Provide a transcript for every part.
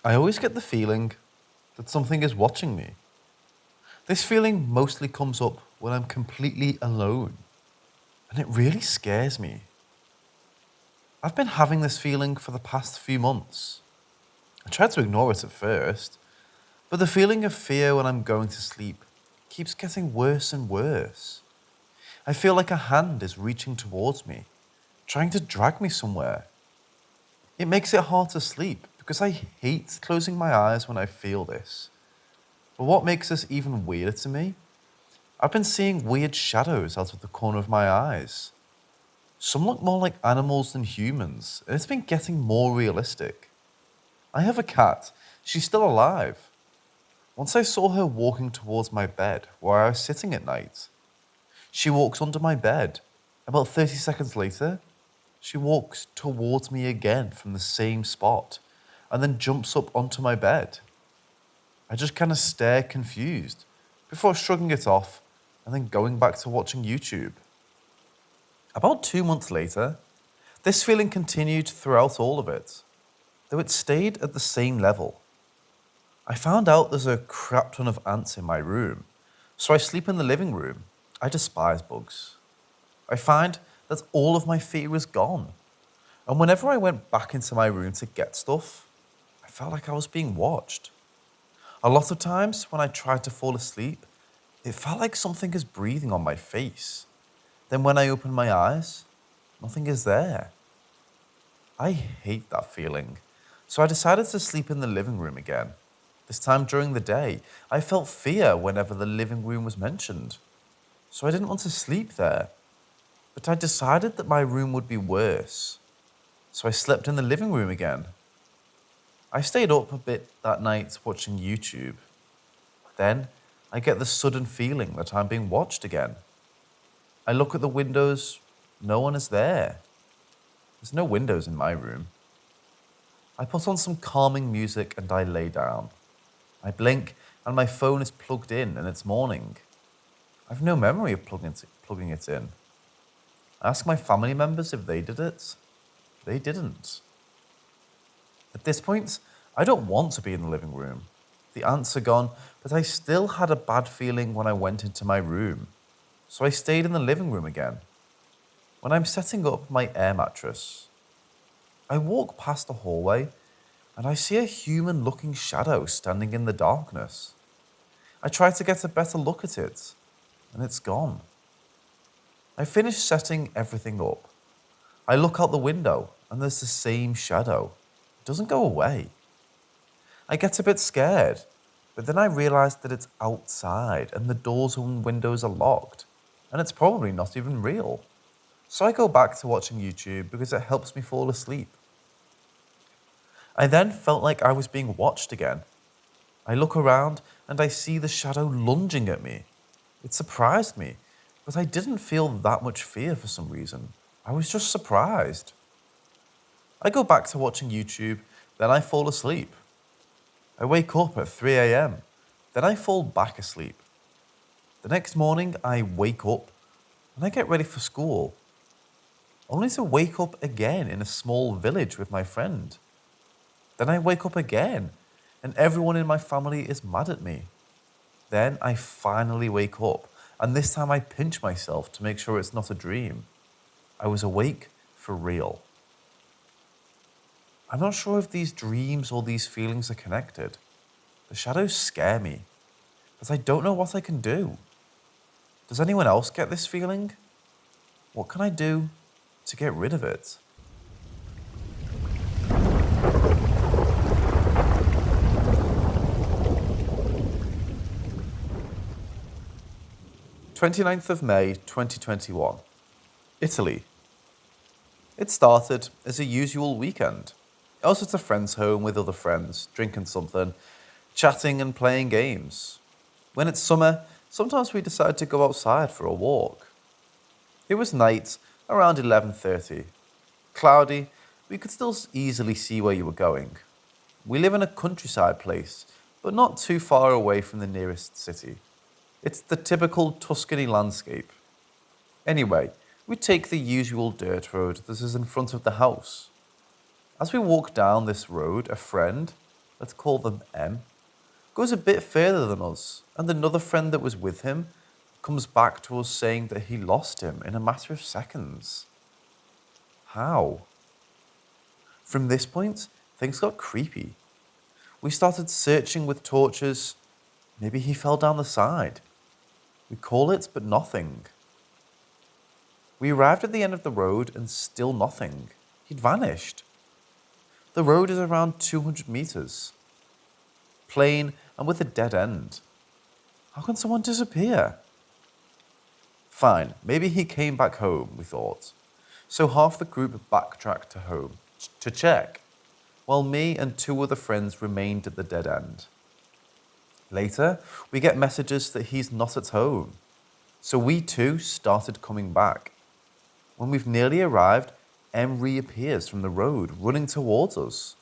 I always get the feeling that something is watching me. This feeling mostly comes up when I'm completely alone, and it really scares me. I've been having this feeling for the past few months. I tried to ignore it at first, but the feeling of fear when I'm going to sleep keeps getting worse and worse. I feel like a hand is reaching towards me, trying to drag me somewhere. It makes it hard to sleep because I hate closing my eyes when I feel this. But what makes this even weirder to me? I've been seeing weird shadows out of the corner of my eyes. Some look more like animals than humans, and it's been getting more realistic. I have a cat. She's still alive. Once I saw her walking towards my bed where I was sitting at night. She walks under my bed. About 30 seconds later, she walks towards me again from the same spot and then jumps up onto my bed. I just kind of stare confused before shrugging it off and then going back to watching YouTube. About 2 months later, this feeling continued throughout all of it, though it stayed at the same level. I found out there's a crap ton of ants in my room, so I sleep in the living room. I despise bugs. I find that all of my fear is gone, and whenever I went back into my room to get stuff, I felt like I was being watched. A lot of times when I tried to fall asleep, it felt like something is breathing on my face. Then when I open my eyes, nothing is there. I hate that feeling, so I decided to sleep in the living room again. This time during the day, I felt fear whenever the living room was mentioned, so I didn't want to sleep there. But I decided that my room would be worse, so I slept in the living room again. I stayed up a bit that night watching YouTube. Then I get the sudden feeling that I'm being watched again. I look at the windows, no one is there. There's no windows in my room. I put on some calming music and I lay down. I blink and my phone is plugged in and it's morning. I've no memory of plugging it in. I asked my family members if they did it. They didn't. At this point, I don't want to be in the living room. The ants are gone, but I still had a bad feeling when I went into my room. So I stayed in the living room again. When I'm setting up my air mattress, I walk past the hallway and I see a human-looking shadow standing in the darkness. I try to get a better look at it, and it's gone. I finish setting everything up. I look out the window and there's the same shadow. It doesn't go away. I get a bit scared, but then I realize that it's outside and the doors and windows are locked, and it's probably not even real. So I go back to watching YouTube because it helps me fall asleep. I then felt like I was being watched again. I look around and I see the shadow lunging at me. It surprised me, but I didn't feel that much fear for some reason. I was just surprised. I go back to watching YouTube, then I fall asleep. I wake up at 3 a.m., then I fall back asleep. The next morning, I wake up and I get ready for school, only to wake up again in a small village with my friend. Then I wake up again, and everyone in my family is mad at me. Then I finally wake up, and this time I pinch myself to make sure it's not a dream. I was awake for real. I'm not sure if these dreams or these feelings are connected. The shadows scare me, but I don't know what I can do. Does anyone else get this feeling? What can I do to get rid of it? May 2021, Italy. It started as a usual weekend. I was at a friend's home with other friends, drinking something, chatting and playing games. When it's summer, sometimes we decide to go outside for a walk. It was night, around 11:30. Cloudy, we could still easily see where you were going. We live in a countryside place, but not too far away from the nearest city. It's the typical Tuscany landscape. Anyway, we take the usual dirt road that is in front of the house. As we walk down this road, a friend, let's call them M, goes a bit further than us, and another friend that was with him comes back to us saying that he lost him in a matter of seconds. How? From this point, things got creepy. We started searching with torches. Maybe he fell down the side. We call it, but nothing. We arrived at the end of the road and still nothing. He'd vanished. The road is around 200 meters. Plain and with a dead end. How can someone disappear? Fine, maybe he came back home, we thought. So half the group backtracked to home to check, while me and two other friends remained at the dead end. Later, we get messages that he's not at home. So we too started coming back. When we've nearly arrived, M reappears from the road, running towards us.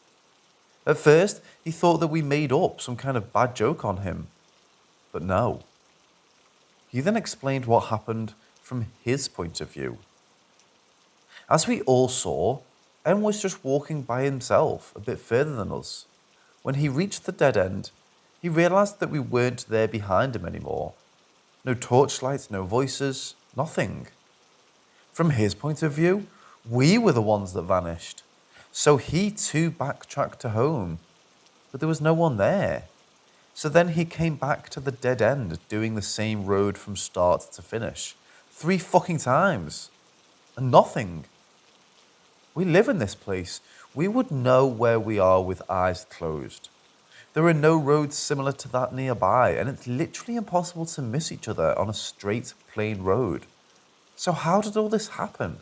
At first, he thought that we made up some kind of bad joke on him. But no. He then explained what happened from his point of view. As we all saw, M was just walking by himself a bit further than us. When he reached the dead end, he realized that we weren't there behind him anymore. No torchlights, no voices, nothing. From his point of view, we were the ones that vanished. So he too backtracked to home, but there was no one there. So then he came back to the dead end, doing the same road from start to finish. 3 fucking times. And nothing. We live in this place. We would know where we are with eyes closed. There are no roads similar to that nearby, and it's literally impossible to miss each other on a straight, plain road. So how did all this happen?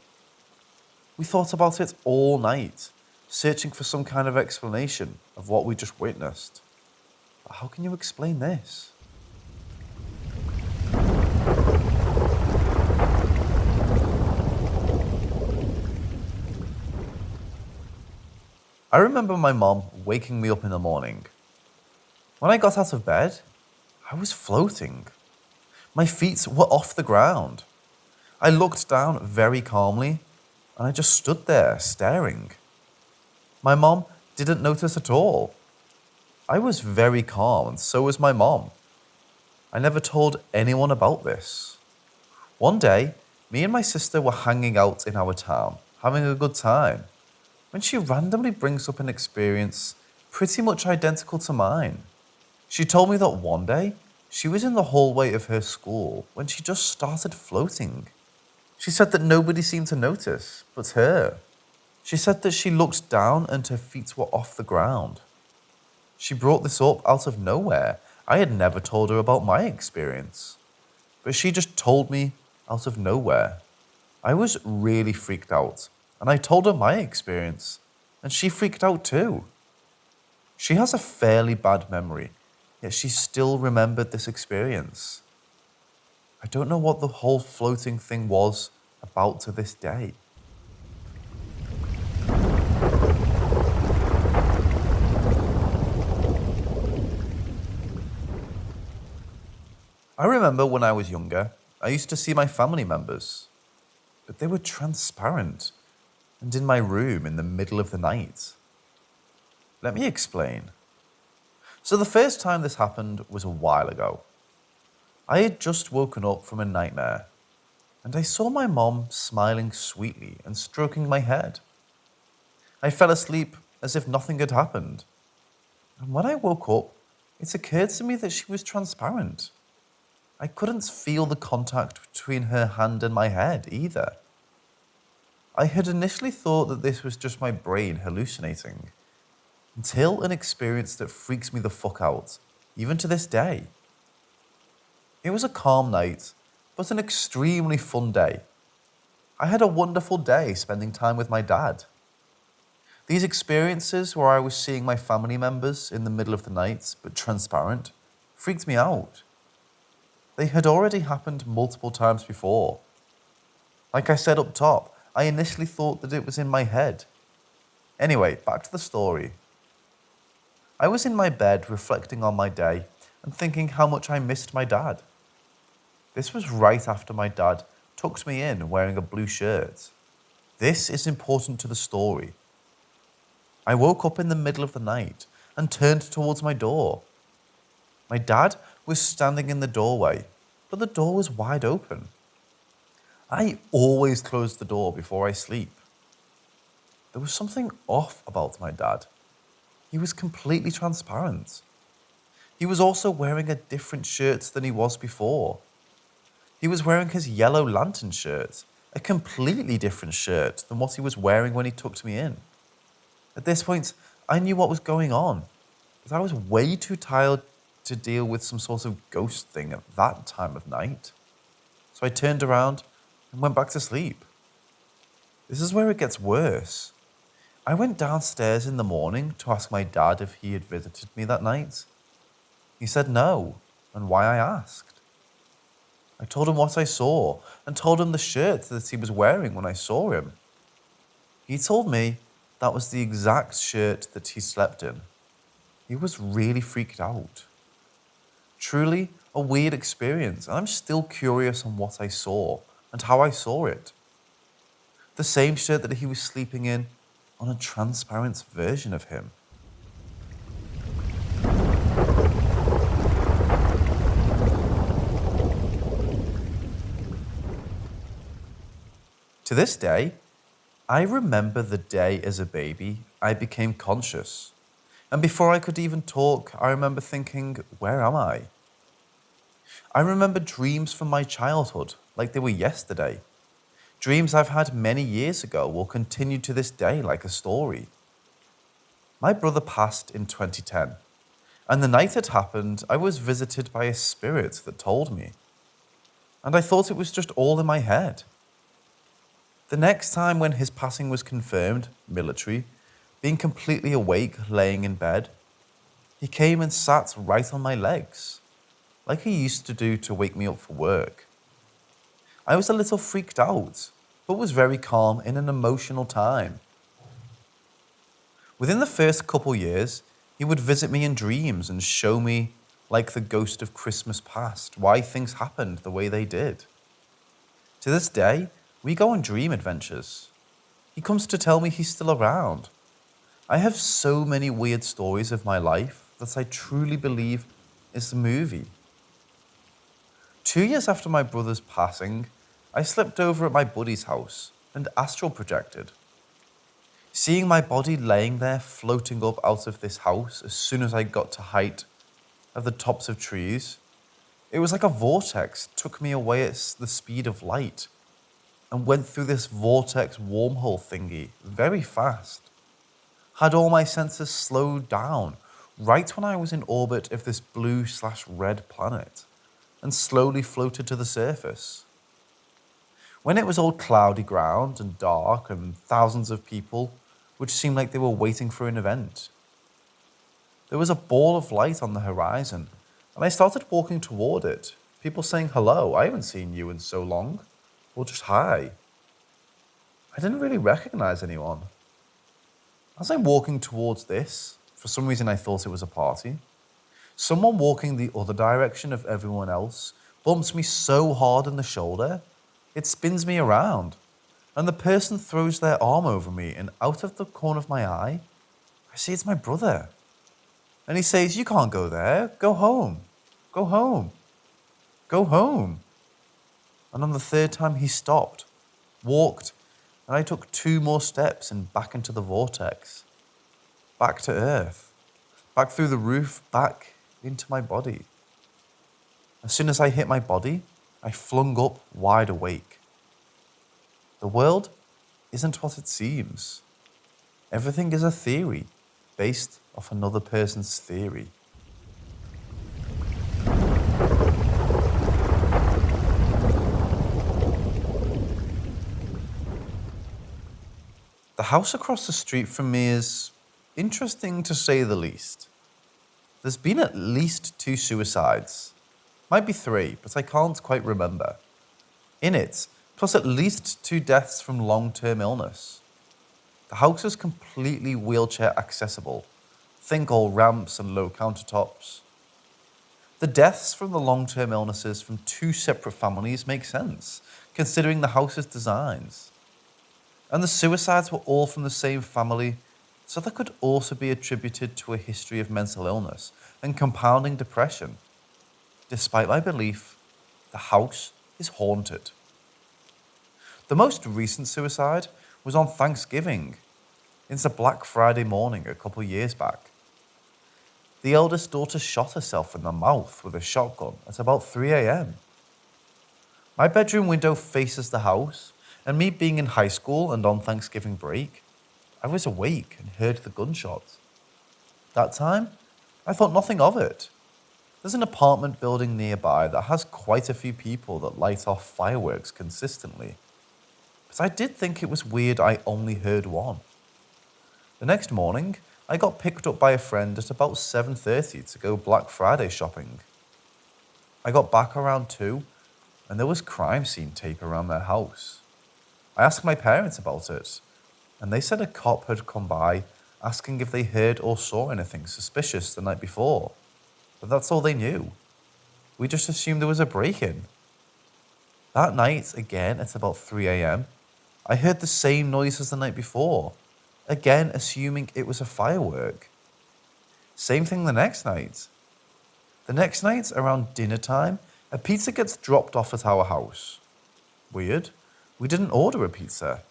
We thought about it all night, searching for some kind of explanation of what we just witnessed. But how can you explain this? I remember my mom waking me up in the morning. When I got out of bed, I was floating. My feet were off the ground. I looked down very calmly, and I just stood there staring. My mom didn't notice at all. I was very calm, and so was my mom. I never told anyone about this. One day, me and my sister were hanging out in our town, having a good time, when she randomly brings up an experience pretty much identical to mine. She told me that one day, she was in the hallway of her school when she just started floating. She said that nobody seemed to notice, but her. She said that she looked down and her feet were off the ground. She brought this up out of nowhere. I had never told her about my experience. But she just told me out of nowhere. I was really freaked out, and I told her my experience, and she freaked out too. She has a fairly bad memory, yet she still remembered this experience. I don't know what the whole floating thing was about to this day. I remember when I was younger, I used to see my family members, but they were transparent and in my room in the middle of the night. Let me explain. So the first time this happened was a while ago. I had just woken up from a nightmare, and I saw my mom smiling sweetly and stroking my head. I fell asleep as if nothing had happened. And when I woke up, it occurred to me that she was transparent. I couldn't feel the contact between her hand and my head either. I had initially thought that this was just my brain hallucinating, until an experience that freaks me the fuck out, even to this day. It was a calm night, but an extremely fun day. I had a wonderful day spending time with my dad. These experiences where I was seeing my family members in the middle of the night, but transparent, freaked me out. They had already happened multiple times before. Like I said up top, I initially thought that it was in my head. Anyway, back to the story. I was in my bed reflecting on my day and thinking how much I missed my dad. This was right after my dad tucked me in wearing a blue shirt. This is important to the story. I woke up in the middle of the night and turned towards my door. My dad was standing in the doorway, but the door was wide open. I always close the door before I sleep. There was something off about my dad. He was completely transparent. He was also wearing a different shirt than he was before. He was wearing his yellow lantern shirt, a completely different shirt than what he was wearing when he tucked me in. At this point, I knew what was going on, but I was way too tired to deal with some sort of ghost thing at that time of night. So I turned around and went back to sleep. This is where it gets worse. I went downstairs in the morning to ask my dad if he had visited me that night. He said no, and why I asked. I told him what I saw and told him the shirt that he was wearing when I saw him. He told me that was the exact shirt that he slept in. He was really freaked out. Truly a weird experience, and I'm still curious on what I saw and how I saw it. The same shirt that he was sleeping in on a transparent version of him. To this day, I remember the day as a baby I became conscious. And before I could even talk, I remember thinking, where am I? I remember dreams from my childhood, like they were yesterday. Dreams I've had many years ago will continue to this day like a story. My brother passed in 2010, and the night it happened, I was visited by a spirit that told me. And I thought it was just all in my head. The next time when his passing was confirmed, military, being completely awake, laying in bed, he came and sat right on my legs, like he used to do to wake me up for work. I was a little freaked out, but was very calm in an emotional time. Within the first couple years, he would visit me in dreams and show me, like the ghost of Christmas past, why things happened the way they did. To this day, we go on dream adventures. He comes to tell me he's still around. I have so many weird stories of my life that I truly believe is a movie. 2 years after my brother's passing, I slept over at my buddy's house and astral projected. Seeing my body laying there floating up out of this house as soon as I got to height of the tops of trees, it was like a vortex took me away at the speed of light and went through this vortex wormhole thingy very fast. Had all my senses slowed down right when I was in orbit of this blue/red planet and slowly floated to the surface. When it was all cloudy ground and dark and thousands of people, which seemed like they were waiting for an event, there was a ball of light on the horizon, and I started walking toward it, people saying hello, I haven't seen you in so long, or just hi. I didn't really recognize anyone. As I'm walking towards this, for some reason I thought it was a party, someone walking the other direction of everyone else bumps me so hard in the shoulder, it spins me around, and the person throws their arm over me, and out of the corner of my eye, I see it's my brother. And he says, "You can't go there, go home, go home, go home." And on the third time he stopped, walked, and I took 2 more steps and back into the vortex, back to earth, back through the roof, back into my body. As soon as I hit my body, I flung up wide awake. The world isn't what it seems. Everything is a theory based off another person's theory. The house across the street from me is interesting to say the least. There's been at least 2 suicides. Might be 3, but I can't quite remember. In it, plus at least 2 deaths from long-term illness. The house is completely wheelchair accessible. Think all ramps and low countertops. The deaths from the long-term illnesses from 2 separate families make sense, considering the house's designs. And the suicides were all from the same family, So that could also be attributed to a history of mental illness and compounding depression. Despite my belief, the house is haunted. The most recent suicide was on Thanksgiving. It's a Black Friday morning a couple years back. The eldest daughter shot herself in the mouth with a shotgun at about 3 a.m. My bedroom window faces the house, and me being in high school and on Thanksgiving break, I was awake and heard the gunshots. That time, I thought nothing of it. There's an apartment building nearby that has quite a few people that light off fireworks consistently. But I did think it was weird I only heard one. The next morning, I got picked up by a friend at about 7:30 to go Black Friday shopping. I got back around 2, and there was crime scene tape around their house. I asked my parents about it, and they said a cop had come by asking if they heard or saw anything suspicious the night before. But that's all they knew. We just assumed there was a break-in. That night, again at about 3 a.m., I heard the same noise as the night before, again assuming it was a firework. Same thing the next night. The next night, around dinner time, a pizza gets dropped off at our house. Weird. We didn't order a pizza.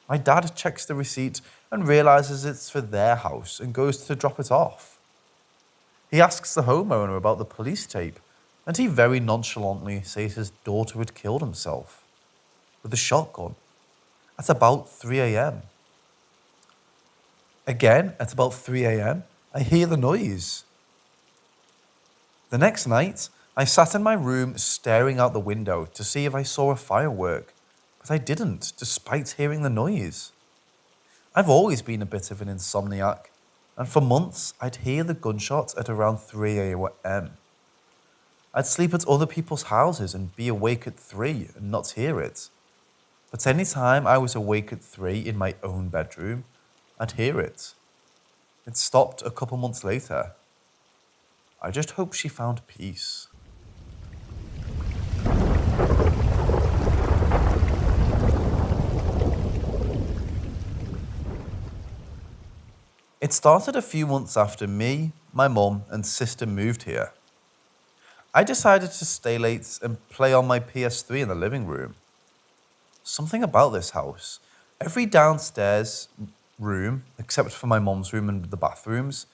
My dad checks the receipt and realizes it's for their house and goes to drop it off. He asks the homeowner about the police tape, and he very nonchalantly says his daughter had killed himself with a shotgun at about 3 a.m. Again, at about 3 a.m., I hear the noise. The next night, I sat in my room staring out the window to see if I saw a firework, but I didn't, despite hearing the noise. I've always been a bit of an insomniac, and for months I'd hear the gunshots at around 3 a.m. I'd sleep at other people's houses and be awake at 3 and not hear it. But any time I was awake at 3 in my own bedroom, I'd hear it. It stopped a couple months later. I just hope she found peace. It started a few months after me, my mum, and sister moved here. I decided to stay late and play on my PS3 in the living room. Something about this house. Every downstairs room, except for my mum's room and the bathrooms,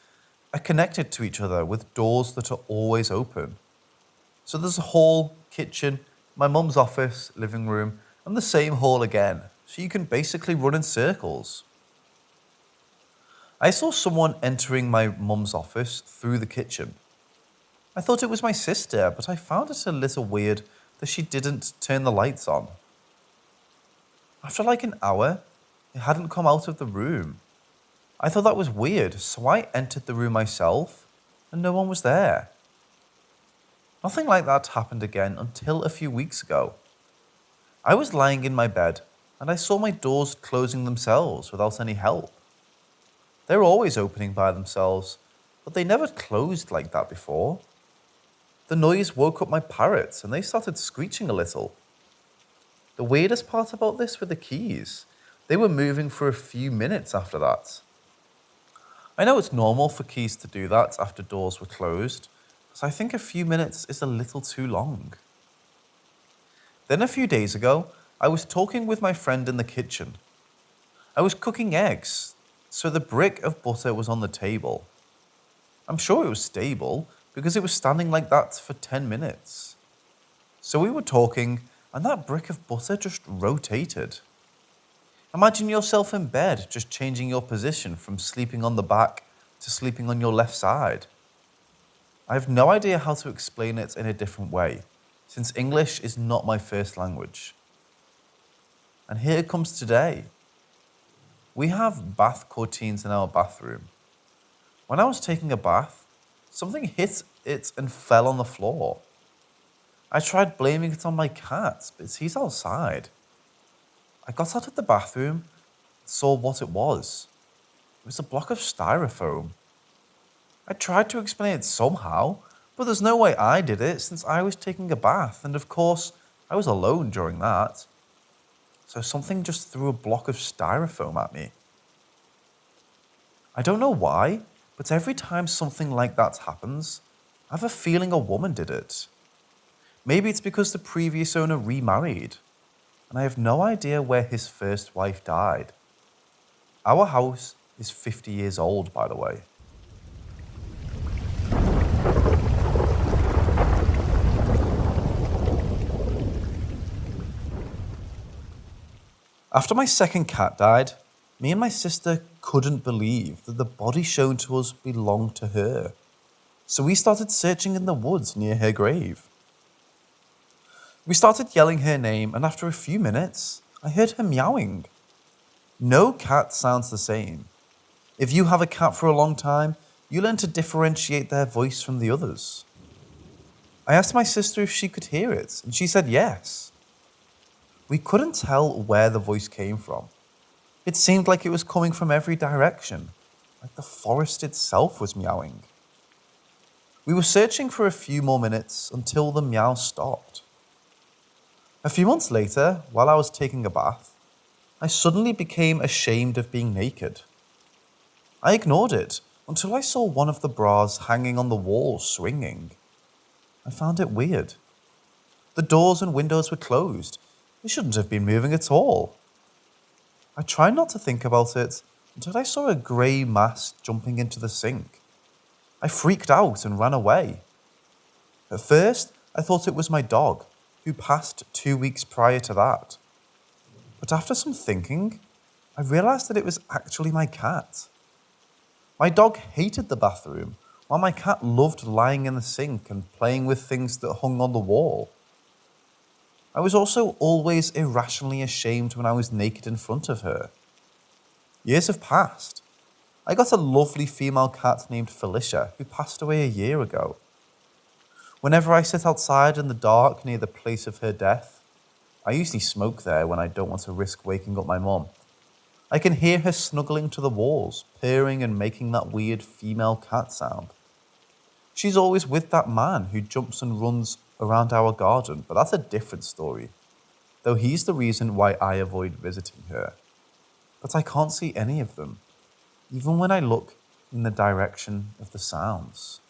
are connected to each other with doors that are always open. So there's a hall, kitchen, my mum's office, living room, and the same hall again. So you can basically run in circles. I saw someone entering my mum's office through the kitchen. I thought it was my sister, but I found it a little weird that she didn't turn the lights on. After like an hour, it hadn't come out of the room. I thought that was weird, so I entered the room myself, and no one was there. Nothing like that happened again until a few weeks ago. I was lying in my bed, and I saw my doors closing themselves without any help. They were always opening by themselves, but they never closed like that before. The noise woke up my parrots, and they started screeching a little. The weirdest part about this were the keys. They were moving for a few minutes after that. I know it's normal for keys to do that after doors were closed, but I think a few minutes is a little too long. Then a few days ago, I was talking with my friend in the kitchen. I was cooking eggs, so the brick of butter was on the table. I'm sure it was stable because it was standing like that for 10 minutes. So we were talking, and that brick of butter just rotated. Imagine yourself in bed just changing your position from sleeping on the back to sleeping on your left side. I have no idea how to explain it in a different way, since English is not my first language. And here it comes today. We have bath curtains in our bathroom. When I was taking a bath, something hit it and fell on the floor. I tried blaming it on my cat, but he's outside. I got out of the bathroom and saw what it was. It was a block of styrofoam. I tried to explain it somehow, but there's no way I did it since I was taking a bath, and of course, I was alone during that. So something just threw a block of styrofoam at me. I don't know why, but every time something like that happens, I have a feeling a woman did it. Maybe it's because the previous owner remarried, and I have no idea where his first wife died. Our house is 50 years old, by the way. After my second cat died, me and my sister couldn't believe that the body shown to us belonged to her. So we started searching in the woods near her grave. We started yelling her name, and after a few minutes, I heard her meowing. No cat sounds the same. If you have a cat for a long time, you learn to differentiate their voice from the others. I asked my sister if she could hear it, and she said yes. We couldn't tell where the voice came from. It seemed like it was coming from every direction, like the forest itself was meowing. We were searching for a few more minutes until the meow stopped. A few months later, while I was taking a bath, I suddenly became ashamed of being naked. I ignored it until I saw one of the bras hanging on the wall swinging. I found it weird. The doors and windows were closed. They shouldn't have been moving at all. I tried not to think about it until I saw a grey mass jumping into the sink. I freaked out and ran away. At first, I thought it was my dog, who passed 2 weeks prior to that. But after some thinking, I realised that it was actually my cat. My dog hated the bathroom, while my cat loved lying in the sink and playing with things that hung on the wall. I was also always irrationally ashamed when I was naked in front of her. Years have passed. I got a lovely female cat named Felicia, who passed away a year ago. Whenever I sit outside in the dark near the place of her death, I usually smoke there when I don't want to risk waking up my mum, I can hear her snuggling to the walls, purring and making that weird female cat sound. She's always with that man who jumps and runs around our garden, but that's a different story, though he's the reason why I avoid visiting her. But I can't see any of them, even when I look in the direction of the sounds.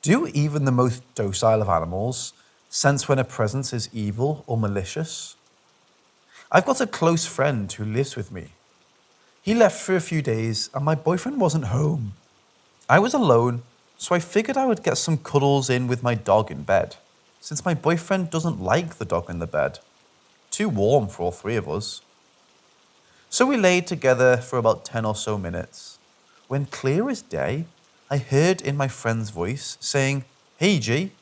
Do even the most docile of animals sense when a presence is evil or malicious? I've got a close friend who lives with me. He left for a few days and my boyfriend wasn't home. I was alone, so I figured I would get some cuddles in with my dog in bed, since my boyfriend doesn't like the dog in the bed. Too warm for all three of us. So we laid together for about 10 or so minutes, when clear as day, I heard in my friend's voice saying, "Hey G,"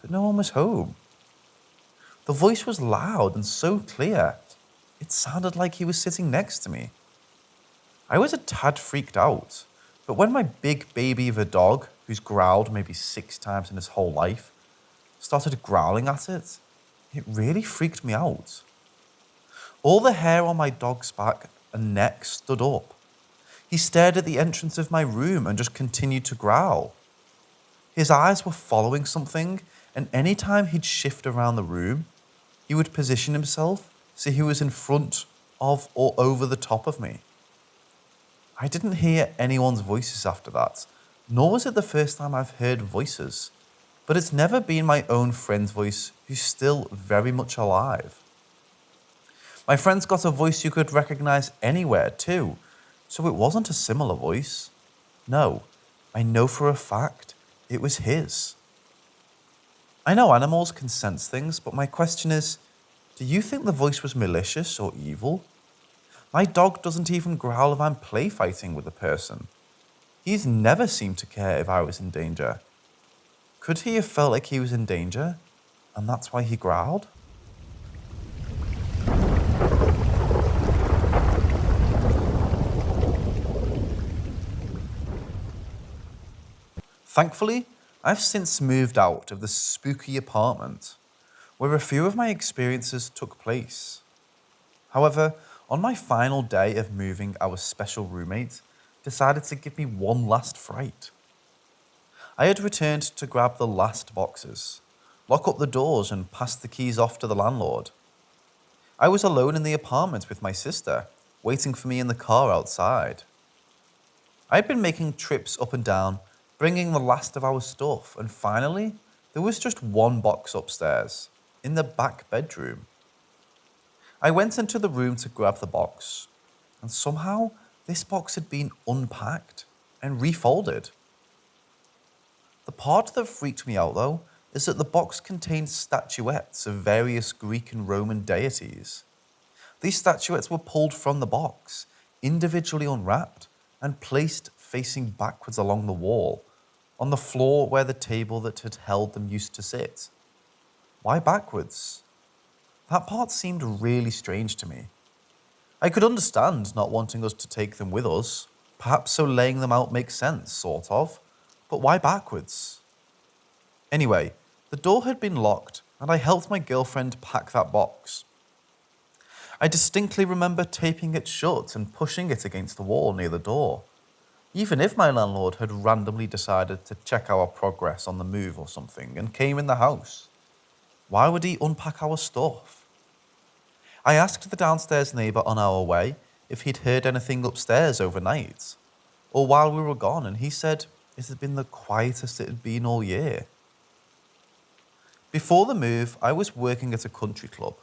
but no one was home. The voice was loud and so clear, it sounded like he was sitting next to me. I was a tad freaked out, but when my big baby of a dog, who's growled maybe 6 times in his whole life, started growling at it, it really freaked me out. All the hair on my dog's back and neck stood up. He stared at the entrance of my room and just continued to growl. His eyes were following something, and any time he'd shift around the room, he would position himself so he was in front of or over the top of me. I didn't hear anyone's voices after that, nor was it the first time I've heard voices, but it's never been my own friend's voice who's still very much alive. My friend's got a voice you could recognize anywhere too, so it wasn't a similar voice. No, I know for a fact it was his. I know animals can sense things, but my question is, do you think the voice was malicious or evil? My dog doesn't even growl if I'm play fighting with a person. He's never seemed to care if I was in danger. Could he have felt like he was in danger, and that's why he growled? Thankfully, I've since moved out of the spooky apartment, where a few of my experiences took place. However, on my final day of moving, our special roommate decided to give me one last fright. I had returned to grab the last boxes, lock up the doors, and pass the keys off to the landlord. I was alone in the apartment with my sister, waiting for me in the car outside. I'd been making trips up and down, bringing the last of our stuff, and finally, there was just one box upstairs, in the back bedroom. I went into the room to grab the box, and somehow this box had been unpacked and refolded. The part that freaked me out, though, is that the box contained statuettes of various Greek and Roman deities. These statuettes were pulled from the box, individually unwrapped, and placed facing backwards along the wall, on the floor where the table that had held them used to sit. Why backwards? That part seemed really strange to me. I could understand not wanting us to take them with us, perhaps so laying them out makes sense, sort of, but why backwards? Anyway, the door had been locked, and I helped my girlfriend pack that box. I distinctly remember taping it shut and pushing it against the wall near the door. Even if my landlord had randomly decided to check our progress on the move or something and came in the house, why would he unpack our stuff? I asked the downstairs neighbour on our way if he'd heard anything upstairs overnight, or while we were gone, and he said it had been the quietest it had been all year. Before the move, I was working at a country club.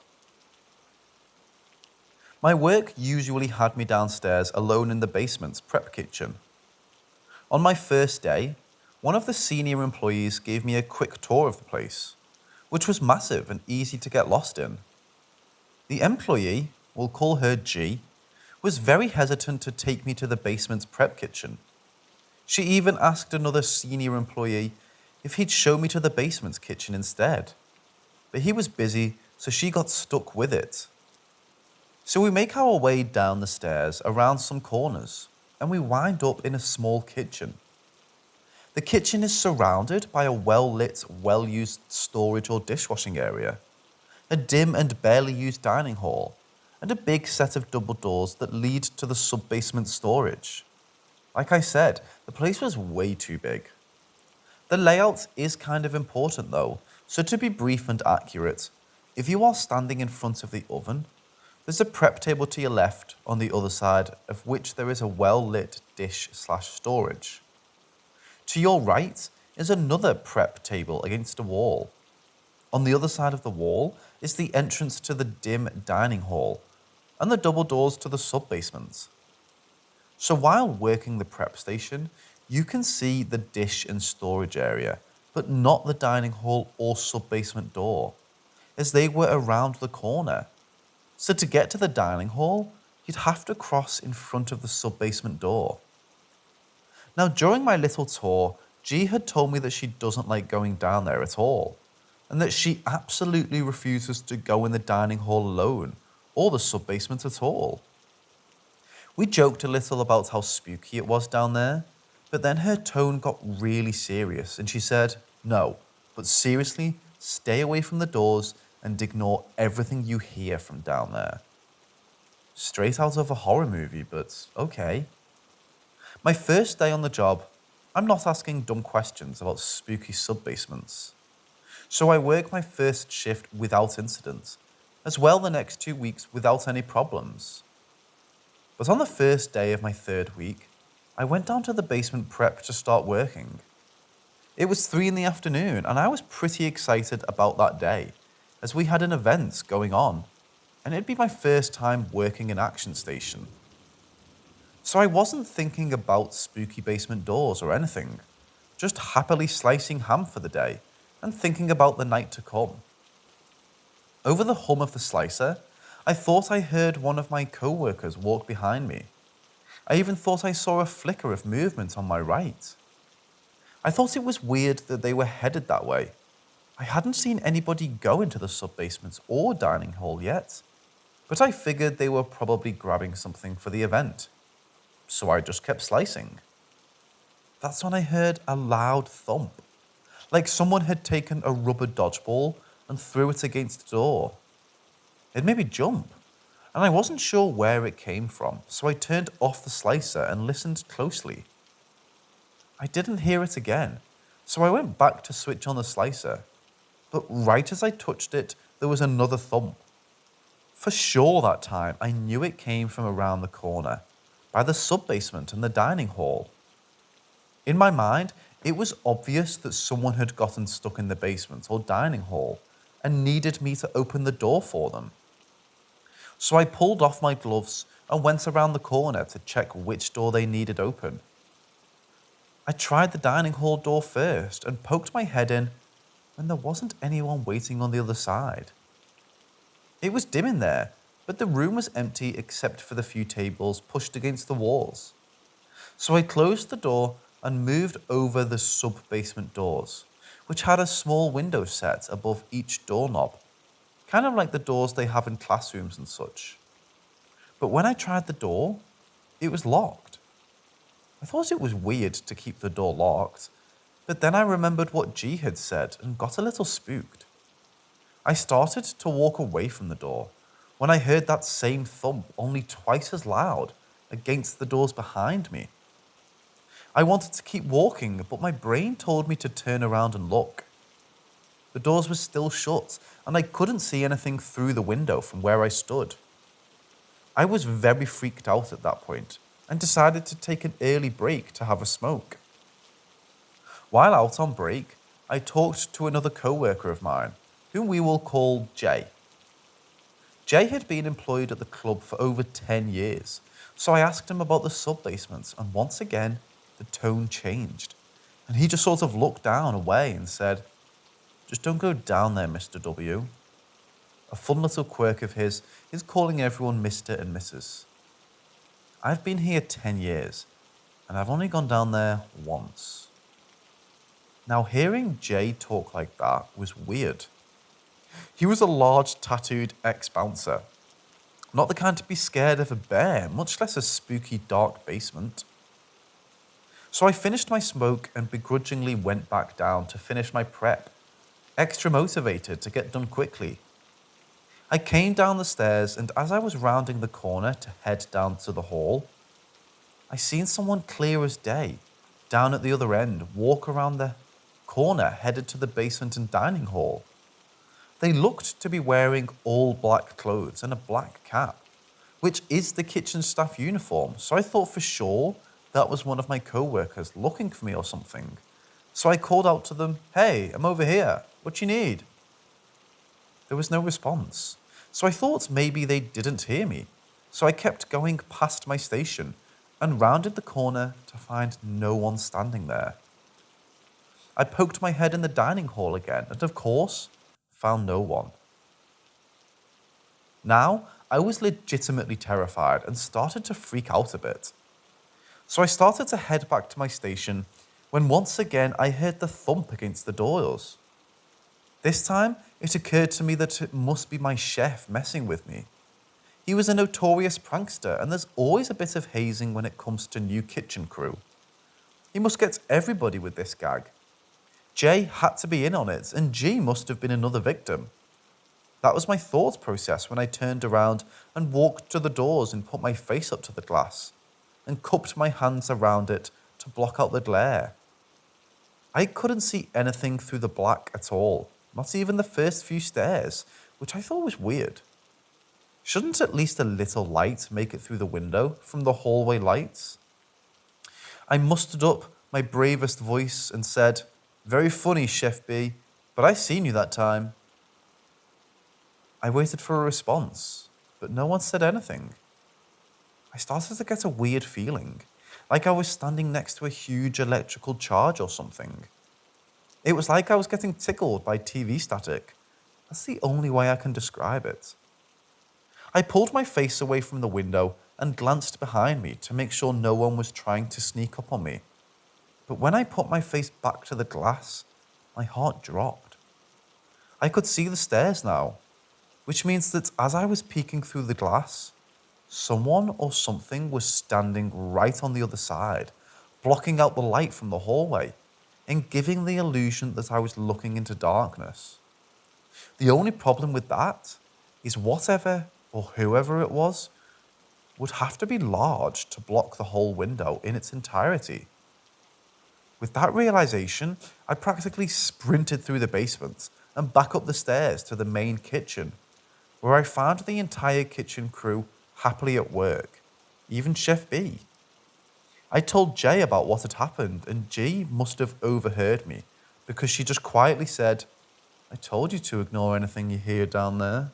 My work usually had me downstairs alone in the basement's prep kitchen. On my first day, one of the senior employees gave me a quick tour of the place, which was massive and easy to get lost in. The employee, we'll call her G, was very hesitant to take me to the basement's prep kitchen. She even asked another senior employee if he'd show me to the basement's kitchen instead. But he was busy, so she got stuck with it. So we make our way down the stairs around some corners, and we wind up in a small kitchen. The kitchen is surrounded by a well-lit, well-used storage or dishwashing area, a dim and barely used dining hall, and a big set of double doors that lead to the sub-basement storage. Like I said, the place was way too big. The layout is kind of important though, so to be brief and accurate, if you are standing in front of the oven, there's a prep table to your left on the other side of which there is a well-lit dish/storage. To your right is another prep table against a wall. On the other side of the wall is the entrance to the dim dining hall and the double doors to the sub-basement. So while working the prep station, you can see the dish and storage area, but not the dining hall or sub-basement door, as they were around the corner. So to get to the dining hall, you'd have to cross in front of the sub-basement door. Now, during my little tour, G had told me that she doesn't like going down there at all, and that she absolutely refuses to go in the dining hall alone, or the sub-basement at all. We joked a little about how spooky it was down there, but then her tone got really serious, and she said, "No, but seriously, stay away from the doors and ignore everything you hear from down there." Straight out of a horror movie, but okay. My first day on the job, I'm not asking dumb questions about spooky sub-basements. So I work my first shift without incident, as well the next 2 weeks without any problems. But on the first day of my third week, I went down to the basement prep to start working. It was 3 in the afternoon, and I was pretty excited about that day, as we had an event going on, and it'd be my first time working an action station. So I wasn't thinking about spooky basement doors or anything, just happily slicing ham for the day and thinking about the night to come. Over the hum of the slicer, I thought I heard one of my co-workers walk behind me. I even thought I saw a flicker of movement on my right. I thought it was weird that they were headed that way. I hadn't seen anybody go into the sub-basements or dining hall yet, but I figured they were probably grabbing something for the event. So I just kept slicing. That's when I heard a loud thump, like someone had taken a rubber dodgeball and threw it against the door. It made me jump, and I wasn't sure where it came from, so I turned off the slicer and listened closely. I didn't hear it again, so I went back to switch on the slicer. but right as I touched it, there was another thump. For sure that time, I knew it came from around the corner, by the sub-basement and the dining hall. In my mind, it was obvious that someone had gotten stuck in the basement or dining hall and needed me to open the door for them. So I pulled off my gloves and went around the corner to check which door they needed open. I tried the dining hall door first and poked my head in when there wasn't anyone waiting on the other side. It was dim in there, but the room was empty except for the few tables pushed against the walls. So I closed the door and moved over the sub-basement doors, which had a small window set above each doorknob, kind of like the doors they have in classrooms and such. But when I tried the door, it was locked. I thought it was weird to keep the door locked, but then I remembered what G had said and got a little spooked. I started to walk away from the door when I heard that same thump only twice as loud against the doors behind me. I wanted to keep walking, but my brain told me to turn around and look. The doors were still shut, and I couldn't see anything through the window from where I stood. I was very freaked out at that point and decided to take an early break to have a smoke. While out on break, I talked to another co-worker of mine, whom we will call Jay. Jay had been employed at the club for over 10 years, so I asked him about the sub-basements, and once again, the tone changed, and he just sort of looked down away and said, "Just don't go down there, Mr. W." A fun little quirk of his is calling everyone Mr. and Mrs. I've been here 10 years, and I've only gone down there once. Now, hearing Jay talk like that was weird. He was a large, tattooed ex-bouncer. Not the kind to be scared of a bear, much less a spooky, dark basement. So I finished my smoke and begrudgingly went back down to finish my prep, extra motivated to get done quickly. I came down the stairs, and as I was rounding the corner to head down to the hall, I seen someone clear as day, down at the other end, walk around the corner headed to the basement and dining hall. They looked to be wearing all black clothes and a black cap, which is the kitchen staff uniform, so I thought for sure that was one of my co-workers looking for me or something. So I called out to them, "Hey, I'm over here. What you need?" There was no response, so I thought maybe they didn't hear me. So I kept going past my station and rounded the corner to find no one standing there. I poked my head in the dining hall again and, of course, found no one. Now, I was legitimately terrified and started to freak out a bit. So I started to head back to my station when once again I heard the thump against the doors. This time, it occurred to me that it must be my chef messing with me. He was a notorious prankster, and there's always a bit of hazing when it comes to new kitchen crew. He must get everybody with this gag. Jay had to be in on it, and G must have been another victim. That was my thought process when I turned around and walked to the doors and put my face up to the glass and cupped my hands around it to block out the glare. I couldn't see anything through the black at all, not even the first few stairs, which I thought was weird. Shouldn't at least a little light make it through the window from the hallway lights? I mustered up my bravest voice and said, "Very funny, Chef B, but I seen you that time." I waited for a response, but no one said anything. I started to get a weird feeling, like I was standing next to a huge electrical charge or something. It was like I was getting tickled by TV static. That's the only way I can describe it. I pulled my face away from the window and glanced behind me to make sure no one was trying to sneak up on me. But when I put my face back to the glass, my heart dropped. I could see the stairs now, which means that as I was peeking through the glass, someone or something was standing right on the other side, blocking out the light from the hallway and giving the illusion that I was looking into darkness. The only problem with that is whatever or whoever it was would have to be large to block the whole window in its entirety. With that realization, I practically sprinted through the basement and back up the stairs to the main kitchen, where I found the entire kitchen crew happily at work, even Chef B. I told Jay about what had happened, and G must have overheard me because she just quietly said, "I told you to ignore anything you hear down there."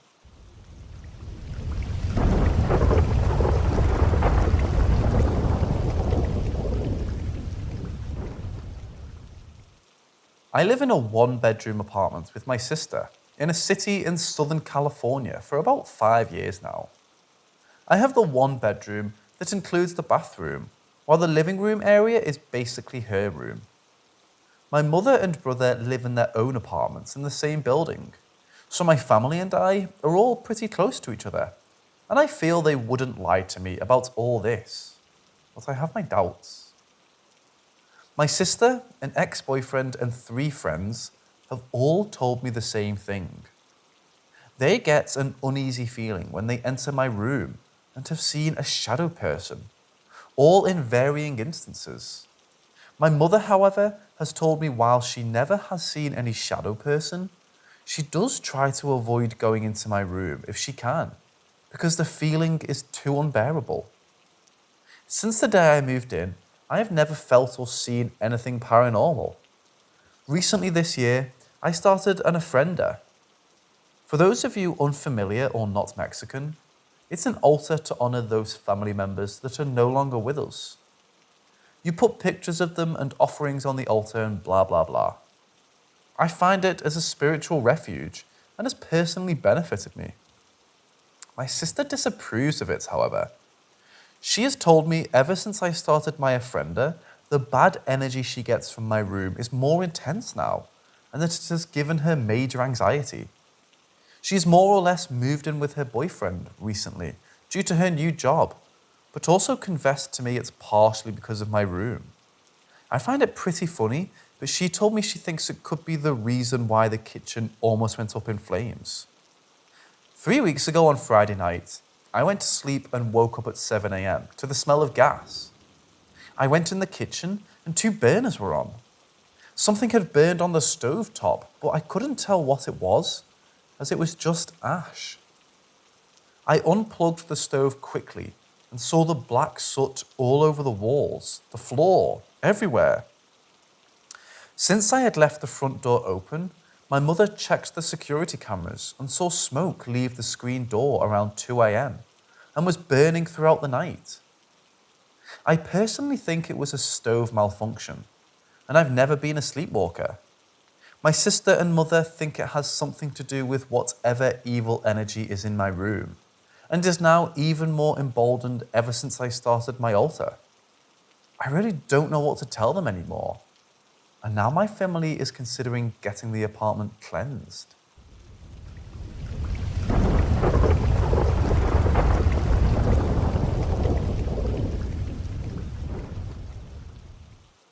I live in a one-bedroom apartment with my sister in a city in Southern California for about 5 years now. I have the one bedroom that includes the bathroom, while the living room area is basically her room. My mother and brother live in their own apartments in the same building, so my family and I are all pretty close to each other, and I feel they wouldn't lie to me about all this, but I have my doubts. My sister, an ex-boyfriend, and 3 friends have all told me the same thing. They get an uneasy feeling when they enter my room and have seen a shadow person, all in varying instances. My mother, however, has told me while she never has seen any shadow person, she does try to avoid going into my room if she can, because the feeling is too unbearable. Since the day I moved in, I have never felt or seen anything paranormal. Recently this year, I started an Ofrenda. For those of you unfamiliar or not Mexican, it's an altar to honor those family members that are no longer with us. You put pictures of them and offerings on the altar and blah blah blah. I find it as a spiritual refuge and has personally benefited me. My sister disapproves of it, however. She has told me ever since I started my Ofrenda, the bad energy she gets from my room is more intense now, and that it has given her major anxiety. She's more or less moved in with her boyfriend recently due to her new job, but also confessed to me it's partially because of my room. I find it pretty funny, but she told me she thinks it could be the reason why the kitchen almost went up in flames. 3 weeks ago on Friday night, I went to sleep and woke up at 7 a.m. to the smell of gas. I went in the kitchen and 2 burners were on. Something had burned on the stove top, but I couldn't tell what it was, as it was just ash. I unplugged the stove quickly and saw the black soot all over the walls, the floor, everywhere. Since I had left the front door open, my mother checked the security cameras and saw smoke leave the screen door around 2 a.m. and was burning throughout the night. I personally think it was a stove malfunction, and I've never been a sleepwalker. My sister and mother think it has something to do with whatever evil energy is in my room, and is now even more emboldened ever since I started my altar. I really don't know what to tell them anymore. And now my family is considering getting the apartment cleansed.